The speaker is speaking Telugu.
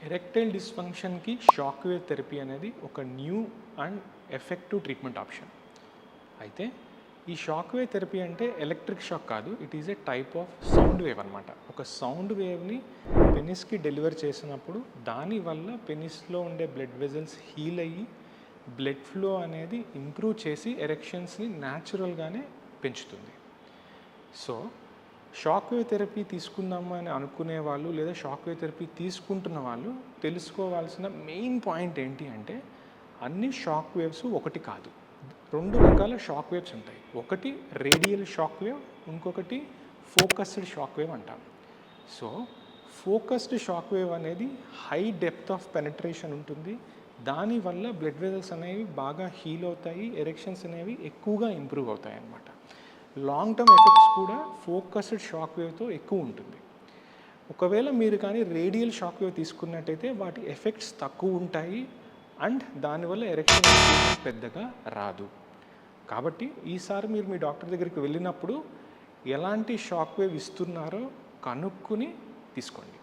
ఎరెక్టైల్ డిస్ఫంక్షన్కి షాక్ వేవ్ థెరపీ అనేది ఒక new and effective treatment option. అయితే ఈ షాక్ వేవ్ థెరపీ అంటే ఎలక్ట్రిక్ షాక్ కాదు, it is a type of sound wave అనమాట. ఒక సౌండ్ వేవ్ని పెనిస్కి డెలివర్ చేసినప్పుడు దానివల్ల పెనిస్లో ఉండే బ్లడ్ వెజల్స్ హీల్ అయ్యి బ్లడ్ ఫ్లో అనేది ఇంప్రూవ్ చేసి ఎరెక్షన్స్ని న్యాచురల్గానే పెంచుతుంది. సో షాక్ వేవ్ థెరపీ తీసుకుందాము అని అనుకునే వాళ్ళు లేదా షాక్ వేవ్ థెరపీ తీసుకుంటున్న వాళ్ళు తెలుసుకోవాల్సిన మెయిన్ పాయింట్ ఏంటి అంటే, అన్ని షాక్ వేవ్స్ ఒకటి కాదు. 2 రకాల షాక్ వేవ్స్ ఉంటాయి. ఒకటి రేడియల్ షాక్ వేవ్, ఇంకొకటి ఫోకస్డ్ షాక్ వేవ్ అంటాం. సో ఫోకస్డ్ షాక్ వేవ్ అనేది హై డెప్త్ ఆఫ్ పెనట్రేషన్ ఉంటుంది. దానివల్ల బ్లడ్ వెజల్స్ అనేవి బాగా హీల్ అవుతాయి, ఎరెక్షన్స్ అనేవి ఎక్కువగా ఇంప్రూవ్ అవుతాయి అన్నమాట. లాంగ్ టర్మ్ ఎఫెక్ట్స్ కూడా ఫోకస్డ్ షాక్ వేవ్తో ఎక్కువ ఉంటుంది. ఒకవేళ మీరు కానీ రేడియల్ షాక్ వేవ్ తీసుకున్నట్టయితే వాటి ఎఫెక్ట్స్ తక్కువ ఉంటాయి అండ్ దానివల్ల ఎరెక్షన్ పెద్దగా రాదు. కాబట్టి ఈసారి మీరు మీ డాక్టర్ దగ్గరికి వెళ్ళినప్పుడు ఎలాంటి షాక్ వేవ్ ఇస్తున్నారో కనుక్కుని తీసుకోండి.